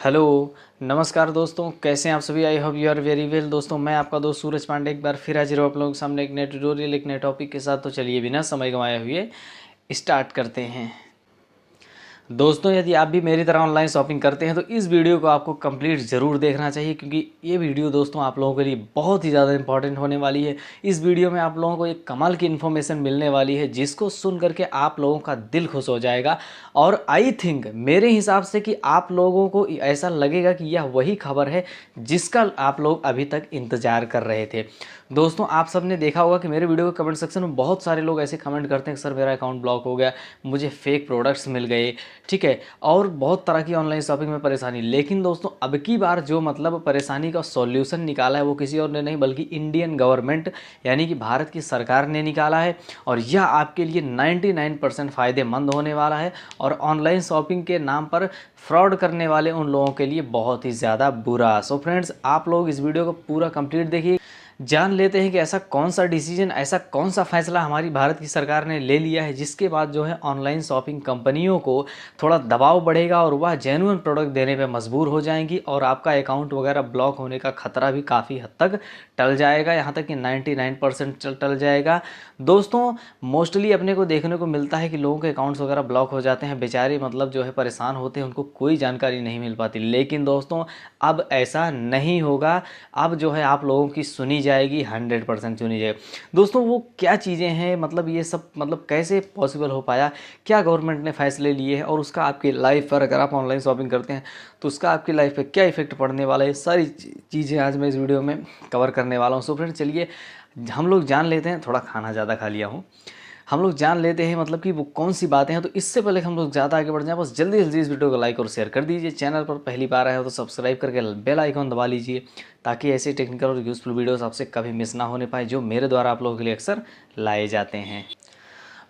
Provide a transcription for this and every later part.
Hello, नमस्कार दोस्तों, कैसे हैं आप सभी। I hope you are very well. दोस्तों, मैं आपका दोस्त सूरज पांडे एक बार फिर हाजिर हूँ आप लोगों के सामने एक नए ट्यूटोरियल एक नए टॉपिक के साथ। तो चलिए बिना समय गंवाए हुए स्टार्ट करते हैं। दोस्तों, यदि आप भी मेरी तरह ऑनलाइन शॉपिंग करते हैं तो इस वीडियो को आपको कंप्लीट ज़रूर देखना चाहिए, क्योंकि ये वीडियो दोस्तों आप लोगों के लिए बहुत ही ज़्यादा इंपॉर्टेंट होने वाली है। इस वीडियो में आप लोगों को एक कमाल की इन्फॉर्मेशन मिलने वाली है, जिसको सुन करके आप लोगों का दिल खुश हो जाएगा। और आई थिंक मेरे हिसाब से कि आप लोगों को ऐसा लगेगा कि यह वही खबर है जिसका आप लोग अभी तक इंतज़ार कर रहे थे। दोस्तों, आप सब ने देखा होगा कि मेरे वीडियो के कमेंट सेक्शन में बहुत सारे लोग ऐसे कमेंट करते हैं कि सर मेरा अकाउंट ब्लॉक हो गया, मुझे फेक प्रोडक्ट्स मिल गए, ठीक है, और बहुत तरह की ऑनलाइन शॉपिंग में परेशानी। लेकिन दोस्तों, अब की बार जो मतलब परेशानी का सॉल्यूशन निकाला है वो किसी और ने नहीं बल्कि इंडियन गवर्नमेंट यानी कि भारत की सरकार ने निकाला है। और यह आपके लिए 99% फ़ायदेमंद होने वाला है और ऑनलाइन शॉपिंग के नाम पर फ्रॉड करने वाले उन लोगों के लिए बहुत ही ज़्यादा बुरा। सो फ्रेंड्स, आप लोग इस वीडियो को पूरा कंप्लीट देखिए। जान लेते हैं कि ऐसा कौन सा डिसीजन, ऐसा कौन सा फैसला हमारी भारत की सरकार ने ले लिया है जिसके बाद जो है ऑनलाइन शॉपिंग कंपनियों को थोड़ा दबाव बढ़ेगा और वह जेन्युइन प्रोडक्ट देने पे मजबूर हो जाएंगी और आपका अकाउंट वगैरह ब्लॉक होने का खतरा भी काफ़ी हद तक टल जाएगा, यहाँ तक कि 99% टल जाएगा। दोस्तों, मोस्टली अपने को देखने को मिलता है कि लोगों के अकाउंट्स वगैरह ब्लॉक हो जाते हैं, बेचारे मतलब जो है परेशान होते हैं, उनको कोई जानकारी नहीं मिल पाती। लेकिन दोस्तों, अब ऐसा नहीं होगा। अब जो है आप लोगों की सुनी जाएगी, 100% सुनी जाएगी। दोस्तों, वो क्या चीज़ें हैं, मतलब ये सब मतलब कैसे पॉसिबल हो पाया, क्या गवर्नमेंट ने फैसले लिए हैं और उसका आपकी लाइफ पर, अगर आप ऑनलाइन शॉपिंग करते हैं तो उसका आपकी लाइफ पे क्या इफेक्ट पड़ने वाला है, सारी चीज़ें आज मैं इस वीडियो में कवर करने वाला हूँ। सो फ्रेंड, चलिए हम लोग जान लेते हैं। थोड़ा खाना ज़्यादा खा लिया हूँ। हम लोग जान लेते हैं मतलब कि वो कौन सी बातें हैं। तो इससे पहले हम लोग ज़्यादा आगे बढ़ जाएं, बस जल्दी जल्दी इस वीडियो को लाइक और शेयर कर दीजिए। चैनल पर पहली बार आए हो तो सब्सक्राइब करके बेल आइकॉन दबा लीजिए, ताकि ऐसे टेक्निकल और यूज़फुल वीडियोस आपसे कभी मिस ना होने पाए, जो मेरे द्वारा आप लोगों के लिए अक्सर लाए जाते हैं।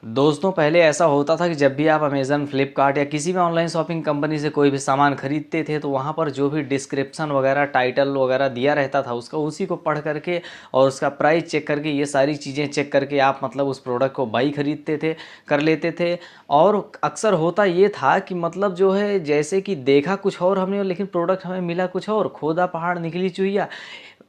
दोस्तों, पहले ऐसा होता था कि जब भी आप अमेज़न, फ्लिपकार्ट या किसी भी ऑनलाइन शॉपिंग कंपनी से कोई भी सामान खरीदते थे तो वहाँ पर जो भी डिस्क्रिप्शन वगैरह, टाइटल वगैरह दिया रहता था उसका, उसी को पढ़ करके और उसका प्राइस चेक करके, ये सारी चीज़ें चेक करके आप मतलब उस प्रोडक्ट को बाई खरीदते थे, कर लेते थे। और अक्सर होता ये था कि मतलब जो है जैसे कि देखा कुछ और हमने, लेकिन प्रोडक्ट हमें मिला कुछ और, खोदा पहाड़ निकली चुहिया।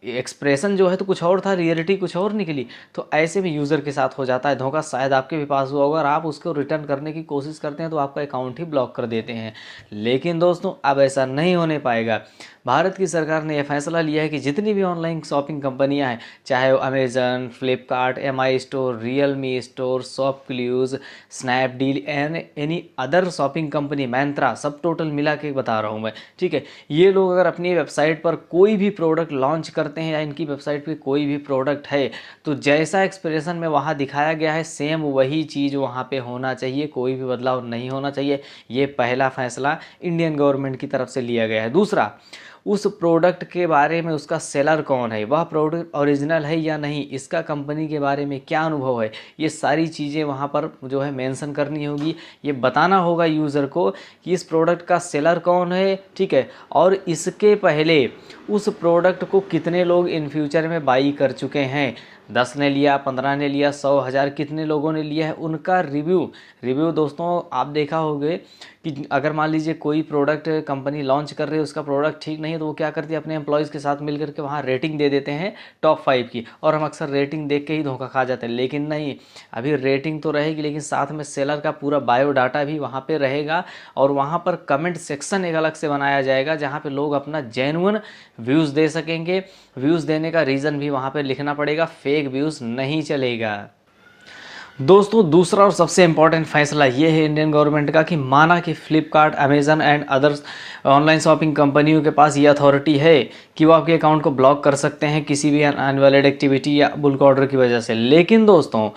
एक्सप्रेशन जो है तो कुछ और था, रियलिटी कुछ और निकली। तो ऐसे भी यूज़र के साथ हो जाता है धोखा, शायद आपके भी पास हुआ होगा। और आप उसको रिटर्न करने की कोशिश करते हैं तो आपका अकाउंट ही ब्लॉक कर देते हैं। लेकिन दोस्तों, अब ऐसा नहीं होने पाएगा। भारत की सरकार ने यह फैसला लिया है कि जितनी भी ऑनलाइन शॉपिंग कंपनियां हैं, चाहे वो Amazon, Flipkart, MI store, Realme store, ShopClues, Snapdeal and any other shopping company, Myntra, सब टोटल मिला के बता रहा हूँ मैं, ठीक है। ये लोग अगर अपनी वेबसाइट पर कोई भी प्रोडक्ट लॉन्च करते हैं या इनकी वेबसाइट पे कोई भी प्रोडक्ट है, तो जैसा एक्सप्रेशन में वहाँ दिखाया गया है सेम वही चीज़ वहाँ पे होना चाहिए, कोई भी बदलाव नहीं होना चाहिए। ये पहला फैसला इंडियन गवर्नमेंट की तरफ से लिया गया है। दूसरा, उस प्रोडक्ट के बारे में उसका सेलर कौन है, वह प्रोडक्ट ओरिजिनल है या नहीं, इसका कंपनी के बारे में क्या अनुभव है, ये सारी चीज़ें वहाँ पर जो है मेंशन करनी होगी। ये बताना होगा यूज़र को कि इस प्रोडक्ट का सेलर कौन है, ठीक है, और इसके पहले उस प्रोडक्ट को कितने लोग इन फ्यूचर में बाई कर चुके हैं। 10 ने लिया, 15 ने लिया, 100, 1000 कितने लोगों ने लिया है, उनका रिव्यू दोस्तों आप देखा होगे कि अगर मान लीजिए कोई प्रोडक्ट कंपनी लॉन्च कर रही है, उसका प्रोडक्ट ठीक नहीं है तो वो क्या करती है, अपने एम्प्लॉयज़ के साथ मिलकर के वहाँ रेटिंग दे देते हैं टॉप 5 की। और हम अक्सर रेटिंग देख के ही धोखा खा जाते हैं। लेकिन नहीं, अभी रेटिंग तो रहेगी, लेकिन साथ में सेलर का पूरा बायोडाटा भी वहाँ पर रहेगा। और वहाँ पर कमेंट सेक्शन एक अलग से बनाया जाएगा, जहाँ पर लोग अपना जेन्युइन व्यूज़ दे सकेंगे। व्यूज़ देने का रीज़न भी वहाँ पर लिखना पड़ेगा, फेक व्यूज़ नहीं चलेगा। दोस्तों, दूसरा और सबसे इम्पॉर्टेंट फैसला ये है इंडियन गवर्नमेंट का कि माना कि Flipkart, Amazon and others online shopping कंपनियों के पास ये अथॉरिटी है कि वो आपके अकाउंट को ब्लॉक कर सकते हैं किसी भी अनवैलिड एक्टिविटी या बुल्क ऑर्डर की वजह से। लेकिन दोस्तों,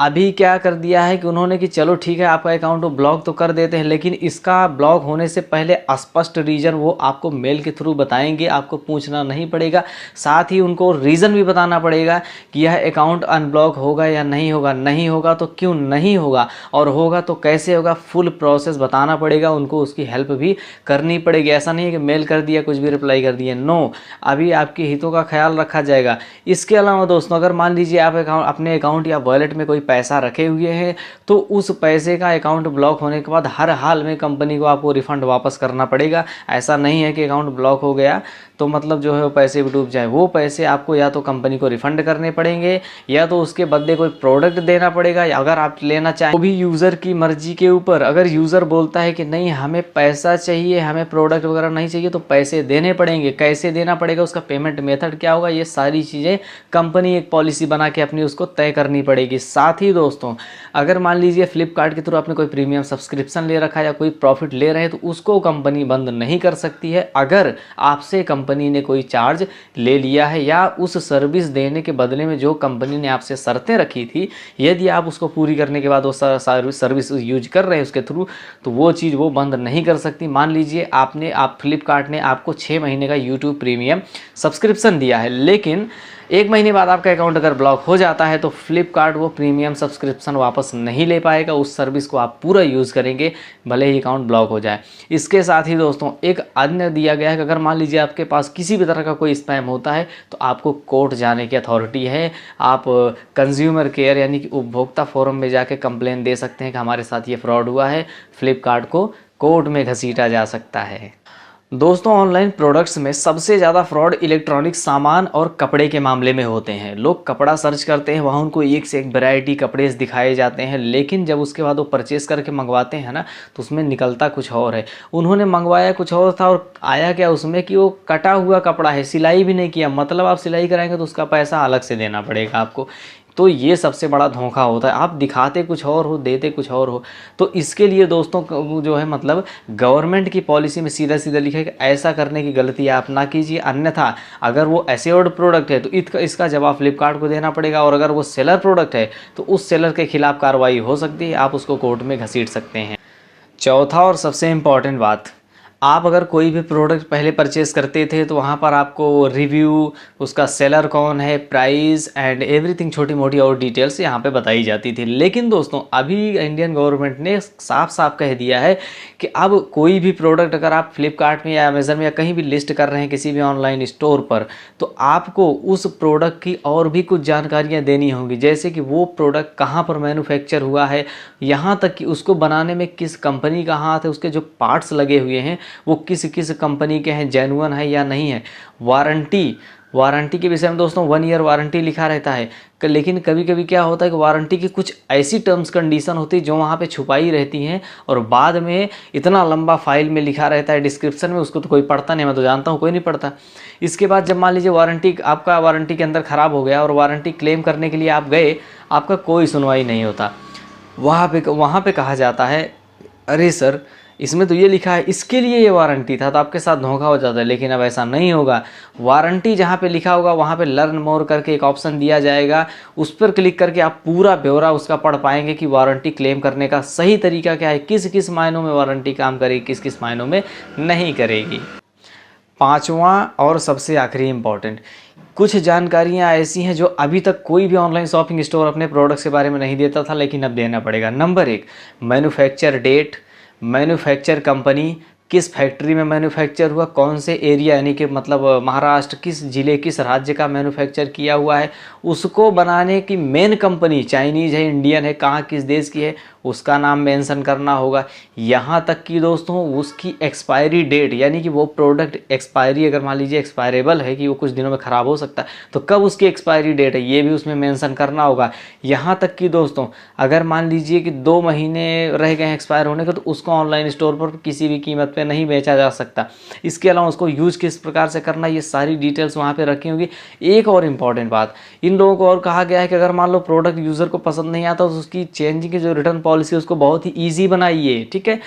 अभी क्या कर दिया है कि उन्होंने कि चलो ठीक है, आपका अकाउंट ब्लॉक तो कर देते हैं, लेकिन इसका ब्लॉक होने से पहले स्पष्ट रीज़न वो आपको मेल के थ्रू बताएंगे, आपको पूछना नहीं पड़ेगा। साथ ही उनको रीज़न भी बताना पड़ेगा कि यह अकाउंट अनब्लॉक होगा या नहीं होगा, नहीं होगा तो क्यों नहीं होगा, और होगा तो कैसे होगा, फुल प्रोसेस बताना पड़ेगा उनको। उसकी हेल्प भी करनी पड़ेगी। ऐसा नहीं है कि मेल कर दिया, कुछ भी रिप्लाई कर दिया, नो, अभी आपके हितों का ख्याल रखा जाएगा। इसके अलावा दोस्तों, अगर मान लीजिए आप अपने अकाउंट या वॉलेट में कोई पैसा रखे हुए हैं तो उस पैसे का अकाउंट ब्लॉक होने के बाद हर हाल में कंपनी को आपको रिफ़ंड वापस करना पड़ेगा। ऐसा नहीं है कि अकाउंट ब्लॉक हो गया तो मतलब जो है वो पैसे भी डूब जाए। वो पैसे आपको या तो कंपनी को रिफ़ंड करने पड़ेंगे या तो उसके बदले कोई प्रोडक्ट देना पड़ेगा, या अगर आप लेना चाहें वो भी यूज़र की मर्जी के ऊपर। अगर यूज़र बोलता है कि नहीं हमें पैसा चाहिए, हमें प्रोडक्ट वगैरह नहीं चाहिए, तो पैसे देने पड़ेंगे। कैसे देना पड़ेगा, उसका पेमेंट मेथड क्या होगा, ये सारी चीज़ें कंपनी एक पॉलिसी बना के अपनी उसको तय करनी पड़ेगी। साथ ही दोस्तों अगर मान लीजिए फ्लिपकार्ट के थ्रू आपने कोई प्रीमियम सब्सक्रिप्शन ले रखा है या कोई प्रॉफिट ले रहे हैं तो उसको कंपनी बंद नहीं कर सकती है। अगर आपसे कंपनी ने कोई चार्ज ले लिया है या उस सर्विस देने के बदले में जो कंपनी ने आपसे शर्तें रखी थी, यदि आप उसको पूरी करने के बाद वो सर्विस यूज कर रहे हैं उसके थ्रू, तो वो चीज़ वो बंद नहीं कर सकती। मान लीजिए फ्लिपकार्ट ने आपको 6 महीने का यूट्यूब प्रीमियम सब्सक्रिप्शन दिया है, लेकिन 1 महीने बाद आपका अकाउंट अगर ब्लॉक हो जाता है तो फ्लिपकार्ट वो प्रीमियम सब्सक्रिप्शन वापस नहीं ले पाएगा। उस सर्विस को आप पूरा यूज़ करेंगे भले ही अकाउंट ब्लॉक हो जाए। इसके साथ ही दोस्तों एक अन्य दिया गया है कि अगर मान लीजिए आपके पास किसी भी तरह का कोई स्पैम होता है तो आपको कोर्ट जाने की अथॉरिटी है। आप कंज्यूमर केयर यानी कि उपभोक्ता फोरम में जाके कंप्लेन दे सकते हैं कि हमारे साथ ये फ्रॉड हुआ है। फ्लिपकार्ट को कोर्ट में घसीटा जा सकता है। दोस्तों ऑनलाइन प्रोडक्ट्स में सबसे ज़्यादा फ्रॉड इलेक्ट्रॉनिक सामान और कपड़े के मामले में होते हैं। लोग कपड़ा सर्च करते हैं, वहाँ उनको एक से एक वैरायटी कपड़े दिखाए जाते हैं, लेकिन जब उसके बाद वो परचेज़ करके मंगवाते हैं ना तो उसमें निकलता कुछ और है। उन्होंने मंगवाया कुछ और था और आया क्या उसमें कि वो कटा हुआ कपड़ा है, सिलाई भी नहीं किया। मतलब आप सिलाई कराएंगे तो उसका पैसा अलग से देना पड़ेगा आपको। तो ये सबसे बड़ा धोखा होता है। आप दिखाते कुछ और हो, देते कुछ और हो। तो इसके लिए दोस्तों जो है मतलब गवर्नमेंट की पॉलिसी में सीधा सीधा लिखा है कि ऐसा करने की गलती आप ना कीजिए, अन्यथा अगर वो एश्योर्ड प्रोडक्ट है तो इसका जवाब फ्लिपकार्ट को देना पड़ेगा, और अगर वो सेलर प्रोडक्ट है तो उस सेलर के खिलाफ कार्रवाई हो सकती है, आप उसको कोर्ट में घसीट सकते हैं। चौथा और सबसे इम्पॉर्टेंट बात, आप अगर कोई भी प्रोडक्ट पहले परचेज़ करते थे तो वहाँ पर आपको रिव्यू, उसका सेलर कौन है, प्राइस एंड एवरीथिंग, छोटी मोटी और डिटेल्स यहाँ पे बताई जाती थी। लेकिन दोस्तों अभी इंडियन गवर्नमेंट ने साफ साफ कह दिया है कि अब कोई भी प्रोडक्ट अगर आप फ्लिपकार्ट में या अमेज़न में या कहीं भी लिस्ट कर रहे हैं किसी भी ऑनलाइन स्टोर पर, तो आपको उस प्रोडक्ट की और भी कुछ जानकारियाँ देनी होंगी, जैसे कि वो प्रोडक्ट कहाँ पर मैन्युफैक्चर हुआ है, यहाँ तक कि उसको बनाने में किस कंपनी का हाथ है, उसके जो पार्ट्स लगे हुए हैं वो किस किस कंपनी के हैं, जेन्युइन है या नहीं है। वारंटी के विषय में दोस्तों 1 ईयर वारंटी लिखा रहता है, लेकिन कभी कभी क्या होता है कि वारंटी की कुछ ऐसी टर्म्स कंडीशन होती है जो वहाँ पे छुपाई रहती हैं और बाद में इतना लंबा फाइल में लिखा रहता है डिस्क्रिप्शन में, उसको तो कोई पढ़ता नहीं। मैं तो जानता हूँ कोई नहीं पढ़ता। इसके बाद जब मान लीजिए आपका वारंटी के अंदर ख़राब हो गया और वारंटी क्लेम करने के लिए आप गए, आपका कोई सुनवाई नहीं होता। वहाँ पे कहा जाता है अरे सर इसमें तो ये लिखा है इसके लिए ये वारंटी था, तो आपके साथ धोखा हो जाता है। लेकिन अब ऐसा नहीं होगा। वारंटी जहाँ पे लिखा होगा वहाँ पे लर्न मोर करके एक ऑप्शन दिया जाएगा, उस पर क्लिक करके आप पूरा ब्यौरा उसका पढ़ पाएंगे कि वारंटी क्लेम करने का सही तरीका क्या है, किस किस मायनों में वारंटी काम करेगी, किस किस मायनों में नहीं करेगी। पाँचवा और सबसे आखिरी इम्पॉर्टेंट, कुछ जानकारियां ऐसी हैं जो अभी तक कोई भी ऑनलाइन शॉपिंग स्टोर अपने प्रोडक्ट्स के बारे में नहीं देता था, लेकिन अब देना पड़ेगा। Number 1, manufacture date, manufacture company, किस फैक्ट्री में मैन्युफैक्चर हुआ, कौन से एरिया यानी कि मतलब महाराष्ट्र, किस ज़िले किस राज्य का मैन्युफैक्चर किया हुआ है, उसको बनाने की मेन कंपनी चाइनीज़ है, इंडियन है, कहाँ किस देश की है, उसका नाम मेंशन करना होगा। यहाँ तक कि दोस्तों उसकी एक्सपायरी डेट, यानी कि वो प्रोडक्ट एक्सपायरी अगर मान लीजिए एक्सपायरेबल है कि वो कुछ दिनों में ख़राब हो सकता है, तो कब उसकी एक्सपायरी डेट है ये भी उसमें मेंशन करना होगा। यहाँ तक कि दोस्तों अगर मान लीजिए कि 2 महीने रह गए हैं एक्सपायर होने के, तो उसको ऑनलाइन स्टोर पर किसी भी कीमत पे नहीं बेचा जा सकता। इसके अलावा उसको यूज़ किस प्रकार से करना, ये सारी डिटेल्स वहाँ पे रखी होंगी। एक और इम्पॉर्टेंट बात, इन लोगों को और कहा गया है कि अगर मान लो प्रोडक्ट यूज़र को पसंद नहीं आता तो उसकी चेंजिंग की जो रिटर्न पॉलिसी उसको बहुत ही ईजी बनाइए, ठीक है।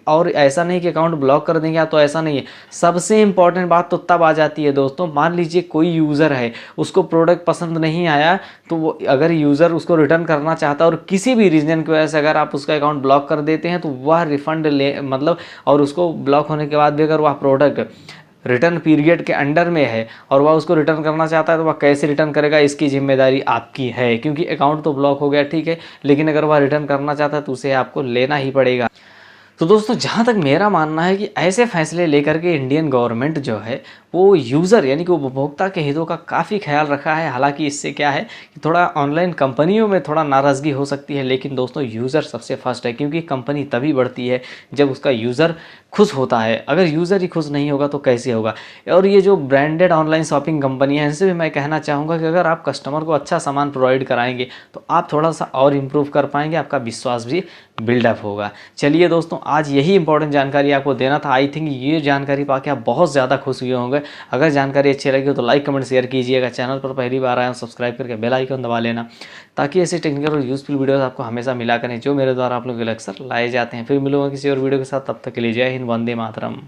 और ऐसा नहीं कि अकाउंट ब्लॉक कर देंगे, तो ऐसा नहीं है। सबसे इम्पॉर्टेंट बात तो तब आ जाती है दोस्तों, मान लीजिए कोई यूज़र है, उसको प्रोडक्ट पसंद नहीं आया, तो वो अगर यूज़र उसको रिटर्न करना चाहता है और किसी भी रीज़न की वजह से अगर आप उसका अकाउंट ब्लॉक कर देते हैं, तो वह रिफ़ंड मतलब और उसको ब्लॉक होने के बाद भी अगर वह प्रोडक्ट रिटर्न पीरियड के अंडर में है और वह उसको रिटर्न करना चाहता है, तो वह कैसे रिटर्न करेगा, इसकी जिम्मेदारी आपकी है। क्योंकि अकाउंट तो ब्लॉक हो गया, ठीक है, लेकिन अगर वह रिटर्न करना चाहता है तो उसे आपको लेना ही पड़ेगा। तो दोस्तों जहाँ तक मेरा मानना है कि ऐसे फैसले लेकर के इंडियन गवर्नमेंट जो है वो यूज़र यानी कि उपभोक्ता के हितों का काफ़ी ख्याल रखा है। हालांकि इससे क्या है कि थोड़ा ऑनलाइन कंपनियों में थोड़ा नाराज़गी हो सकती है, लेकिन दोस्तों यूज़र सबसे फर्स्ट है, क्योंकि कंपनी तभी बढ़ती है जब उसका यूज़र खुश होता है। अगर यूज़र ही खुश नहीं होगा तो कैसे होगा। और ये जो ब्रांडेड ऑनलाइन शॉपिंग कंपनियां हैं, इनसे भी मैं कहना चाहूँगा कि अगर आप कस्टमर को अच्छा सामान प्रोवाइड कराएंगे तो आप थोड़ा सा और इम्प्रूव कर पाएंगे, आपका विश्वास भी बिल्डअप होगा। चलिए दोस्तों, आज यही इंपॉर्टेंट जानकारी आपको देना था। आई थिंक ये जानकारी पाके आप बहुत ज़्यादा खुश हुए होंगे। अगर जानकारी अच्छी लगी हो तो लाइक कमेंट शेयर कीजिएगा। चैनल पर पहली बार आए हो सब्सक्राइब करके बेल आइकन दबा लेना, ताकि ऐसे टेक्निकल और यूजफुल वीडियोस आपको हमेशा मिला करें जो मेरे द्वारा आप लोगों के लिए अक्सर लाए जाते हैं। फिर मिलूंगा किसी और वीडियो के साथ, तब तक के लिए जय हिंद, वंदे मातरम।